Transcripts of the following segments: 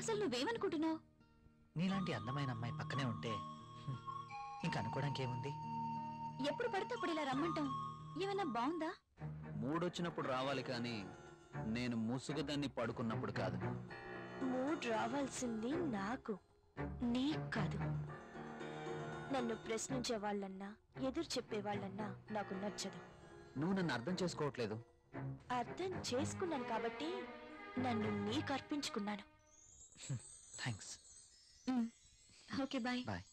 అసలు నువ్వేమనుకుంటున్నావు? నీలాంటి అందమైన అమ్మాయి పక్కనే ఉంటే ఇంకా అనుకోవడానికి ఏముంది? ఎప్పుడు పడితే అప్పుడు ఇలా రమ్మంటాం ఏమైనా బాగుందా? మూడొచ్చినప్పుడు రావాలి కానీ నేను ముసుగుదాన్ని పడుకున్నప్పుడు కాదు. మూడ్ రావాల్సింది నాకు, నీకు కాదు. నన్ను ప్రశ్నించే వాళ్ళన్నా ఎదురు చెప్పే వాళ్ళన్నా నాకు నచ్చదు. నువ్వు నన్ను అర్థం చేసుకోవట్లేదు. అర్థం చేసుకున్నాను కాబట్టి నన్ను నీకు అర్పించుకున్నాను. Thanks. Okay bye. Bye.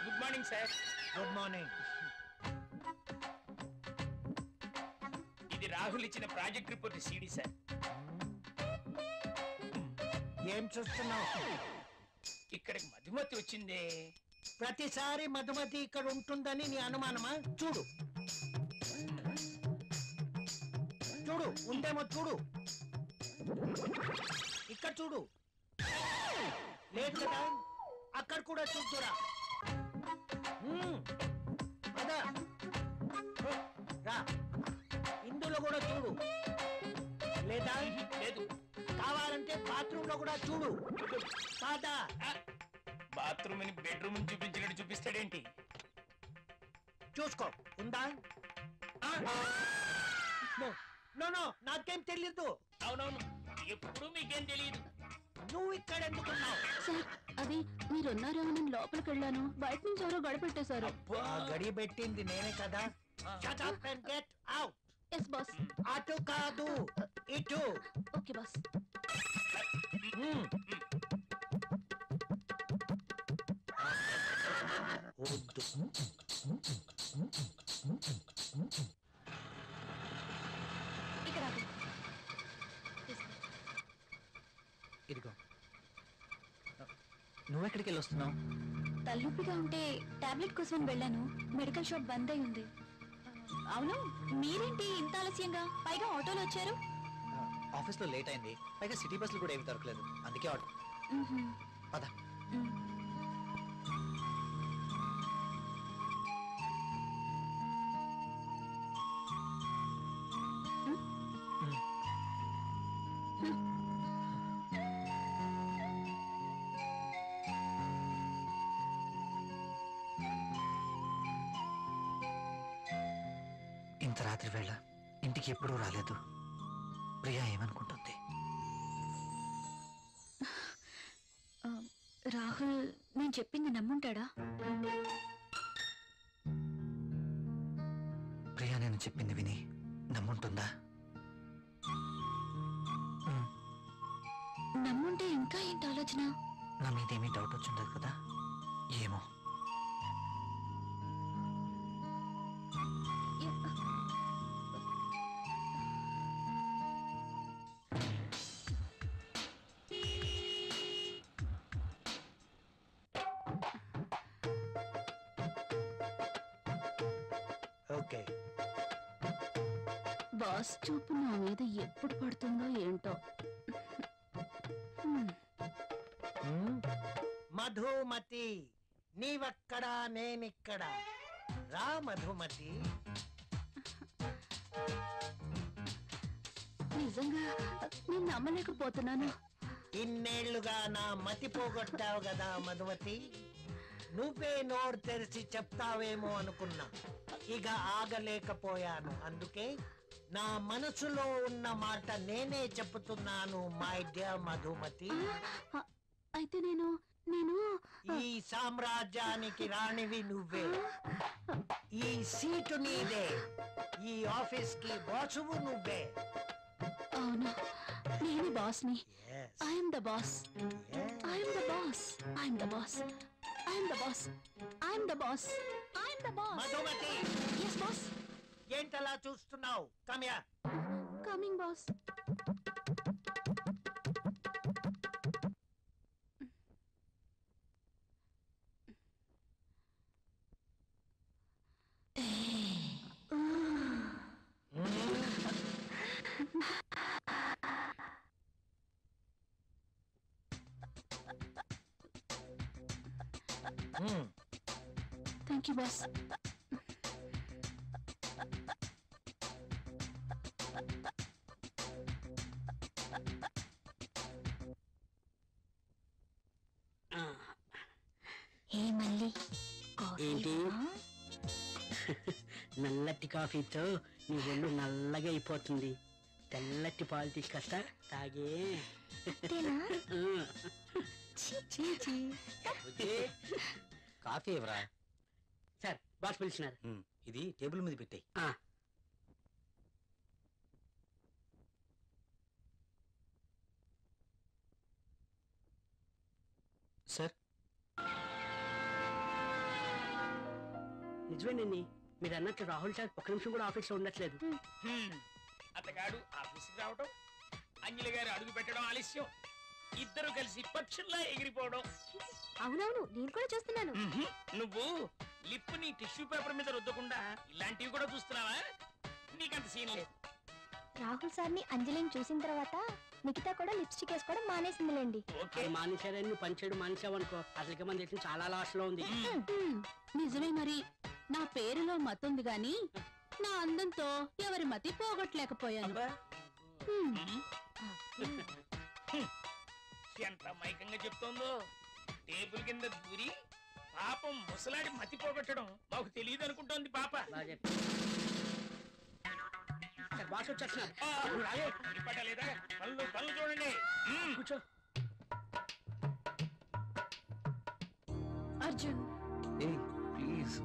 Good morning sir. Good morning. ఇది రాహుల్ ఇచ్చిన ప్రాజెక్ట్ రిపోర్ట్ సీడీ సార్. ఏం చూస్తున్నావు? ఇక్కడికి మధుమతి వచ్చిందే. ప్రతిసారి మధుమతి ఇక్కడ ఉంటుందని నీ అనుమానమా? చూడు చూడు, ఉందేమో చూడు. ఇక్కడ చూడు, లేదు కదా? అక్కడ కూడా చూద్దురా. అదా రా, ఇందులో కూడా చూడు. లేదా లేదు. కావాలంటే బాత్రూమ్ లో కూడా చూడు. కాదా? బాత్రూమ్ అని బెడ్రూమ్ చూపించినట్టు చూపిస్తాడేంటి? చూసుకో, ఉందా? నో నో, నాకేం తెలీదు. అవునవును, ఎప్పుడు మీకేం తెలియదు. నువ్వు ఇక్కడ ఎందుకున్నావు? సార్ అది మీరున్నారేమో నేను లోపలికి వెళ్ళాను, బయట నుంచి ఎవరో గడిపెట్టేశారు. గడి పెట్టింది నేనే కదా. Shut up and get out. Yes boss. అటు కాదు, ఇటు. Okay boss. ఇక్కడ ఆగు. ఇదిగో. నువ్వెక్కడికి వెళ్ళి వస్తున్నావు? తలనొప్పిగా ఉంటే టాబ్లెట్ కోసం వెళ్ళాను, మెడికల్ షాప్ బంద్ అయి ఉంది. అవును, మీరేంటి ఇంత ఆలస్యంగా, పైగా ఆటోలో వచ్చారు? ఆఫీస్ లో లేట్ అయింది, పైగా సిటీ బస్సులు కూడా ఏమి దొరకలేదు, అందుకే ఆటో. పద. ఇంత రాత్రి వేళ ఇంటికి ఎప్పుడూ రాలేదు. ప్రియా ఏమనుకుంటుంది? రాహుల్ నేను చెప్పింది నమ్ముంటాడా? ప్రియా నేను చెప్పింది విని నమ్ముంటుందా? నమ్ముంటే ఇంకా ఏంటి ఆలోచన? నా మీదేమీ డౌట్ వచ్చిండదు కదా? ఏమో. ఓకే. బాస్ చూపు నా మీద ఎప్పుడు పడుతుందో ఏంటో. మధుమతి, నీవక్కడా నేనిక్కడ. రా మధుమతి. నిజంగా నేను నమ్మలేకపోతున్నాను. ఇన్నేళ్లుగా నా మతి పోగొట్టావు కదా మధుమతి. నువ్వే నోరు తెరిచి చెప్తావేమో అనుకున్నా, ఇక ఆగలేకపోయాను. అందుకే నా మనసులో ఉన్న మాట నేనే చెప్తున్నాను మై డియర్ మధుమతి. అయితే నేను నేను ఈ సామ్రాజ్యానికి రాణివి నువ్వే, ఈ సీటు నీదే, ఈ ఆఫీస్ కి బాసువు నువ్వే. అవును, నేను బాస్ని. Yes, I'm the boss. yes. I'm the boss. I'm the boss. I'm the boss. I'm the boss. I'm the boss. Madhumathi, yes boss. ఏంటలా చూస్తున్నావు? కమ్యా. Coming boss. Thank you boss. ఏ మళ్ళీ ఏంటి? నల్లటి కాఫీతో నీ ఒళ్ళు నల్లగా అయిపోతుంది. తెల్లటి పాలు తీసుకొస్తా, తాగే. కాఫీ ఎవరా? సార్, బాస్ పిలిచినారు. ఇది టేబుల్ మీద పెట్టాయి. సార్, నిజమేనండి, మీరు అన్నట్టు రాహుల్ సార్ ఒక్క నిమిషం కూడా ఆఫీస్లో ఉండట్లేదు. అతగాడు ఆఫీస్కి రావడం, అంజలి గారు అడుగు పెట్టడం ఆలస్యం, ఇద్దరు కలిసి పక్షుల్లా ఎగిరిపోవడం. అవునవును, నేను కూడా చూస్తున్నాను. నువ్వు లిప్ ని టిష్యూ పేపర్ మీద రుద్దకుండా ఇలాంటివి కూడా చూస్తున్నావా? నీకంత సీన్ లేదు. రాహుల్ సార్ని అంజలిని చూసిన తర్వాత నిఖిత కూడా లిప్స్టిక్ వేసుకోవడం మానేసిందిలేండి. ఓకే, అది మానేశారని నువ్వు పనిచేయడం మానేసావనుకో, అసలుకి మన దేశం చాలా లాస్ లో ఉంది. నిజమే, మరి నా పేరులో మతుంది గాని నా అందంతో ఎవరి మతి పోగొట్టలేకపోయాను. ఎంత మైకంగా చెప్తోందో. టేబుల్ కింద దూరి పాపం ముసలాడి మతి పోగొట్టడం మాకు తెలియదు అనుకుంటోంది పాప. బాగా చెప్పావు. సార్, బాస్ వచ్చేస్తున్నారు. నువ్వు రాలే. ఇప్పటలేదా? పనులు పనులు చూడండి. కూర్చో. అర్జున్, ఏయ్ ప్లీజ్.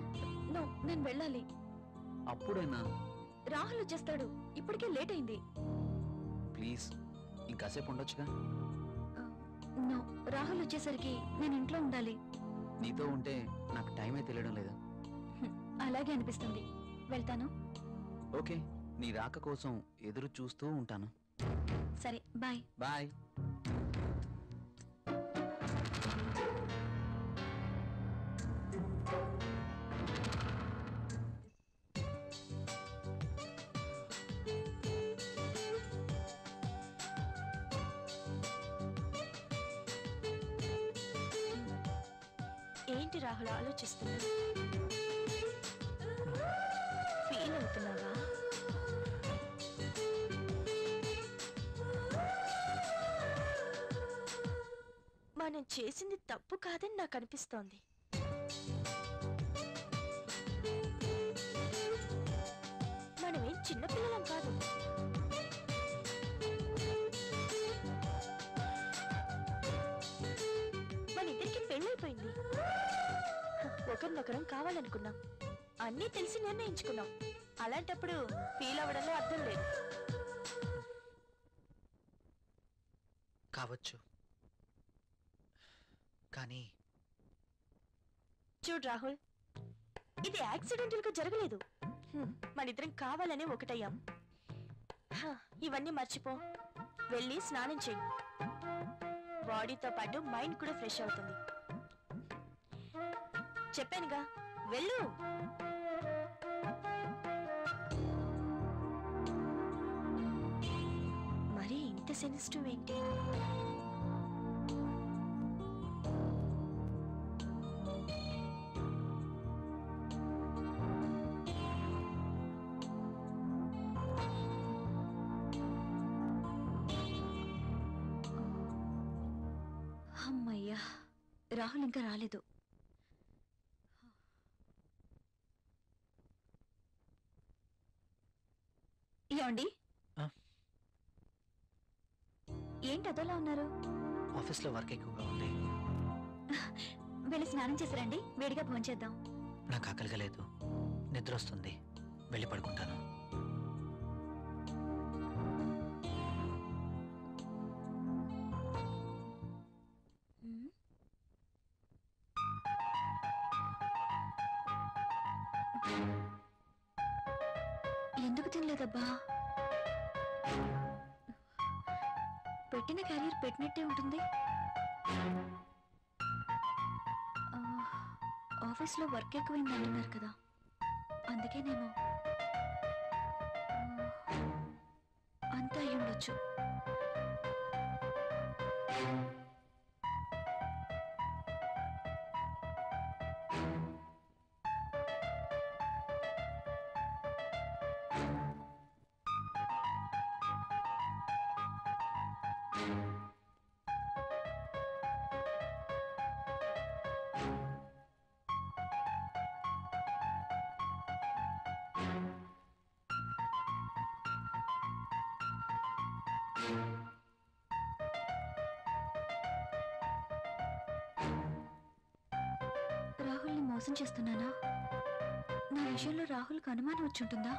నేను వెళ్ళాలి. అప్పుడైనా రాహుల్ వచ్చేస్తాడు, ఇప్పటికే లేట్ అయింది. ప్లీజ్ ఇంకాసేపు ఉండొచ్చుగా. నో, రాహుల్ వచ్చేసరికి నేను ఇంట్లో ఉండాలి. నీతో ఉంటే నాకు టైమే తెలియడం లేదు. అలాగే అనిపిస్తుంది. వెళ్తాను. ఓకే, నీ రాక కోసం ఎదురు చూస్తూ ఉంటాను. సరే, బాయ్. బాయ్. ఏంటి రాహుల్ ఆలోచిస్తున్నా? ఫీల్ అవుతున్నావా? మనం చేసింది తప్పు కాదని నాకు అనిపిస్తోంది. మనమేం చిన్నపిల్లలం కాదు. మన ఇద్దరికి పెళ్ళైపోయింది. ఒకరినొకరం కావాలనుకున్నాం, అన్నీ తెలిసి నిర్ణయించుకున్నాం. అలాంటప్పుడు ఫీల్ అవ్వడంలో అర్థం లేదు. కావచ్చు, కానీ చూడు రాహుల్, ఇది యాక్సిడెంటల్ గా జరగలేదు. మనిద్దరం కావాలనే ఒకటయ్యాం. ఇవన్నీ మర్చిపో, వెళ్ళి స్నానం చెయ్యి. బాడీతో పాటు మైండ్ కూడా ఫ్రెష్ అవుతుంది. చెప్పానుగా, వెళ్ళు. మరి ఇంత సెన్సిటివ్ ఏంటి? రాహుల్ ఇంకా రాలేదు. ఏమండి? ఏంటి అదోలా ఉన్నారు? ఆఫీస్లో వర్క్ ఎక్కువగా ఉంది. వెళ్ళి స్నానం చేసిరండి, వేడిగా భోంచేద్దాం. నాకు ఆకలిగా లేదు, నిద్ర వస్తుంది, వెళ్ళి పడుకుంటాను. ఎందుకు తినలేదబ్బా? పెట్టిన క్యారియర్ పెట్టినట్టే ఉంటుంది. ఆఫీస్లో వర్క్ ఎక్కువైంది అంటున్నారు కదా, అందుకేనేమో. అంతా అయి ఉండొచ్చు. రాహుల్ని మోసం చేస్తున్నానా? నా విషయంలో రాహుల్కి అనుమానం వచ్చుంటుందా?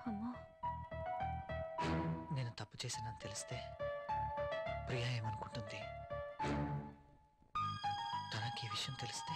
అమ్మో, నేను తప్పు చేశానని తెలిస్తే ప్రియా ఏమనుకుంటుంది? తనకి ఈ విషయం తెలిస్తే?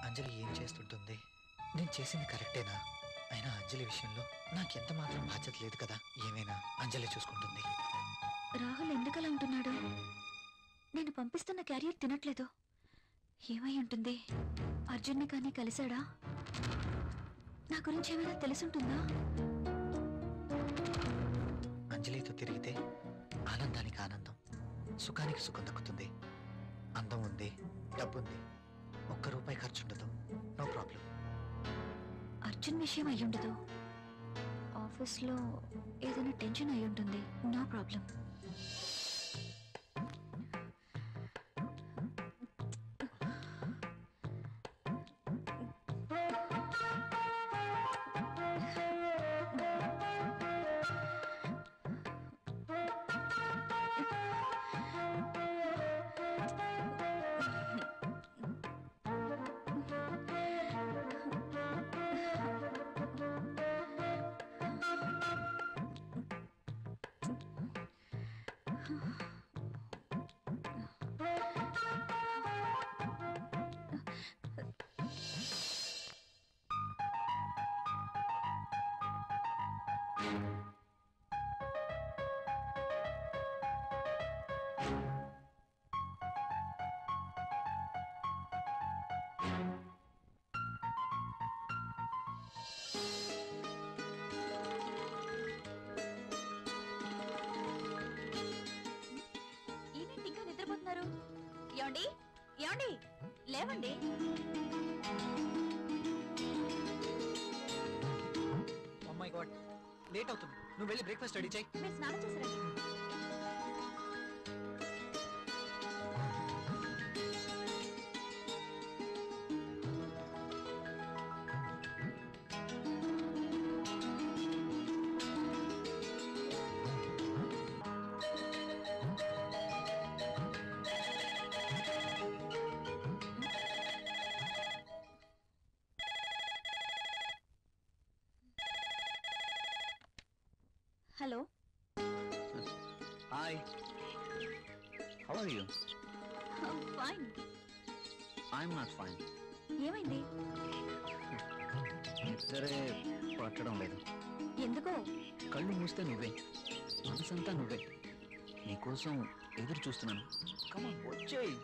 అంజలి ఏం చేస్తుంటుంది? నేను చేసింది కరెక్టేనా? అయినా అంజలి విషయంలో నాకెంత మాత్రం బాధ్యత లేదు కదా. ఏమైనా అంజలి చూసుకుంటుంది. రాహుల్ ఎందుకలా ఉంటున్నాడు? నేను పంపిస్తున్న క్యారియర్ తినట్లేదు. ఏమై ఉంటుంది? అర్జున్ని కానీ కలిశాడా? నా గురించి ఏమైనా తెలిసుంటుందా? అంజలితో తిరిగితే ఆనందానికి ఆనందం, సుఖానికి సుఖం దక్కుతుంది. అందం ఉంది, డబ్బుంది, ₹1 ఖర్చు ఉండదు. No problem. అర్జున్ విషయం అయ్యుండదు. ఆఫీస్లో ఏదైనా టెన్షన్ అయి ఉంటుంది. No problem. ఏంటి ఇంకా నిద్రపోతున్నారు? ఏమండి? ఏమండి? లేవండి. ఓ మై గాడ్, లేట్ అవుతుంది. నువ్వు వెళ్ళి బ్రేక్ఫాస్ట్ రెడీ చేయి. మీరు స్నానం చేసిరండి. Hello, hi, how are you? Fine. I'm not fine. ఏమైంది? నిద్రే పట్టడం లేదు. ఎందుకో? కళ్ళు మూస్తే నువ్వే, మనసంతా నువ్వే. నీకోసం ఎదురు చూస్తున్నాను. కమాన్ వచ్చేయ్.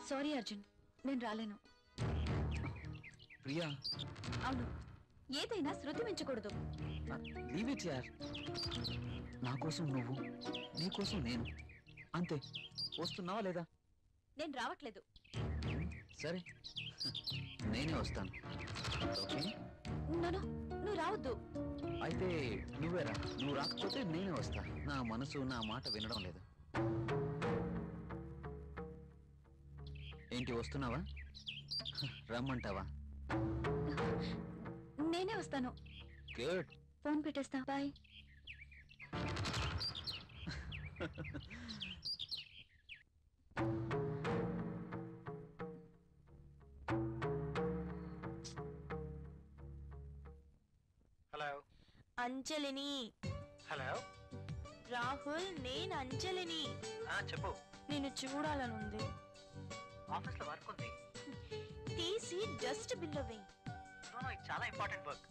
సారీ అర్జున్, నేను రాలేను. ప్రియా అవును, ఏదైనా శృతి మించకూడదు. లీవ్ ఇట్ యార్. నా కోసం నువ్వు, నీ కోసం నేను, అంతే. వస్తున్నావా లేదా? నేను రావట్లేదు. సరే, నేనే వస్తాను. ఓకే, నో, నువ్వు రావద్దు. అయితే నువ్వేరా. నువ్వు రాకపోతే నేనే వస్తా. నా మనసు నా మాట వినడం లేదు. ఏంటి, వస్తున్నావా? రమ్మంటావా? నేనే వస్తాను. గుడ్. ఫోన్ పెట్టేస్తా. బాయ్. హలో అంజలిని. హలో రాహుల్, నేను అంజలిని. చెప్పు. నిన్ను చూడాలనుంది. ఆఫీస్ లో వర్క్ ఉంది. తీసి డస్ట్ బిన్ వేయి. ఇది చాలా ఇంపార్టెంట్ వర్క్.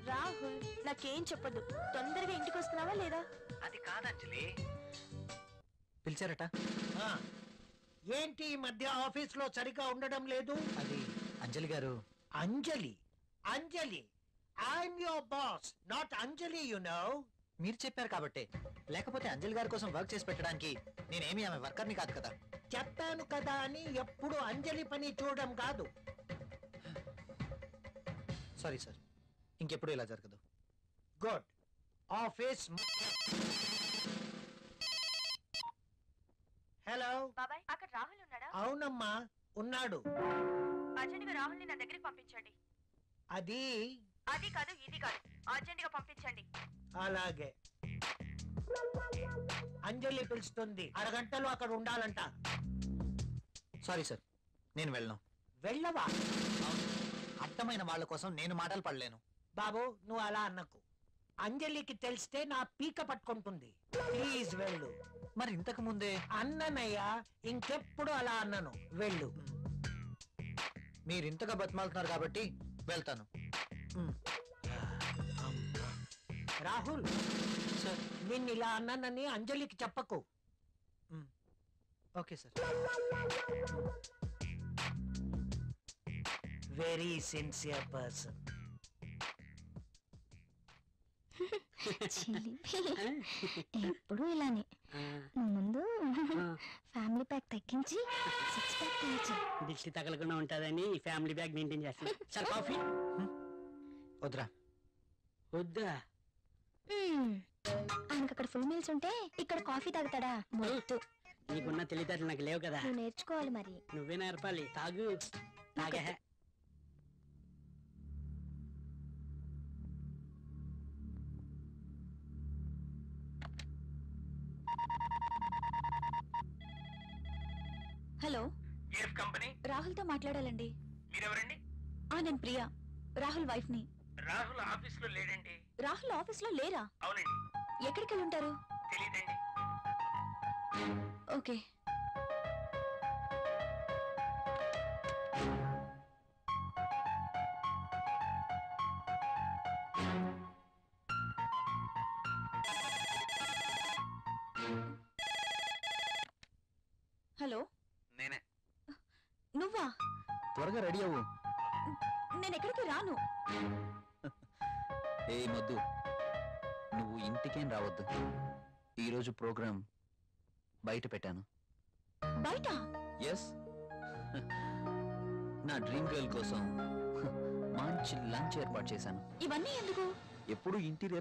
రాహుల్, నాకేం చెప్పదు. తొందరగా ఇంటికి వస్తున్నావా లేదా? అది కాదంజలి. పిలిచారట? ఏంటి ఈ మధ్య ఆఫీస్ లో సరిగా ఉండడం లేదు? అది అంజలి గారు. Anjali Anjali I'm your boss, not Anjali, you know. మీరు చెప్పారు కాబట్టి, లేకపోతే అంజలి గారి కోసం వర్క్ చేసి పెట్టడానికి నేనేమి ఆమె వర్కర్ని కాదు కదా. చెప్పాను కదా అని ఎప్పుడు అంజలి పని చూడడం కాదు. సారీ సార్, ఇంకెప్పుడు ఇలా జరగదు. గుడ్. ఆఫీస్. హలో. బాబాయ్, అక్కడ రాహుల్ ఉన్నాడా? అవునమ్మా, ఉన్నాడు. అర్జెంట్ రాహుల్ ని నా దగ్గరికి పంపించండి. అది అది కాదు, ఇది కాదు, అర్జెంట్ గా పంపించండి. అలాగే. అంజలి పిలుస్తుంది, అరగంటలో అక్కడ ఉండాలంట. సారీ సార్, నేను వెళ్ళను. వెళ్ళవా? అర్థమైన వాళ్ళ కోసం నేను మాటలు పడలేను. బాబు, నువ్వు అలా అన్నకు. అంజలికి తెలిస్తే నా పీక పట్టుకుంటుంది. ప్లీజ్ వెళ్ళు. మరి ఇంతకు ముందే అన్ననయ్యా, ఇంకెప్పుడు అలా అన్నను. వెళ్ళు. మీరు ఇంతగా బతిమాలుతున్నారు కాబట్టి వెళ్తాను. రాహుల్, సార్. నిన్ను ఇలా అన్నానని అంజలికి చెప్పకు. Okay sir. Very sincere person. ఎప్పుడు ఇలానే. ముందు ఫ్యామిలీ ప్యాక్ తగ్గించి 6 ప్యాక్ తీయచ్చు. దిష్టి తగలకుండా ఉంటుందని ఈ ఫ్యామిలీ బ్యాగ్ మెయింటైన్ చేస్తాను. సార్ కాఫీ వద్దురా. వద్దా? ఆయనకు అక్కడ ఫుల్ మీల్స్ ఉంటే ఇక్కడ కాఫీ తాగుతాడా? మొద్దు. నీకున్న తెలివితేటలు నాకు లేవు కదా. నువ్వు నేర్చుకోవాలి మరి. నువ్వే నేర్పాలి. తాగు. తాగే. Hello, AF company. రాహుల్ తో మాట్లాడాలండి. మీరెవరండి? నేను ప్రియా, రాహుల్ వైఫ్ ని. రాహుల్ ఆఫీస్ లో లేడండి. రాహుల్ ఆఫీస్ లో లేరా? అవునండి. ఎక్కడికి వెళ్ళి ఉంటారు? తెలియదండి. ఓకే. హలో, నేనే. నువ్వా? త్వరగా రెడీ అవ్వు. నేను ఎక్కడికి రాను. ఏ మొద్దు, నువ్వు ఇంటికేం రావద్దు. ఈరోజు ప్రోగ్రాం బయట పెట్టాను. బయట? ఎస్, నా డ్రీమ్ గర్ల్ కోసం మంచి లంచ్ ఏర్పాటు చేశాను. ఇవన్నీ ఎందుకు? ఎప్పుడు ఇంటి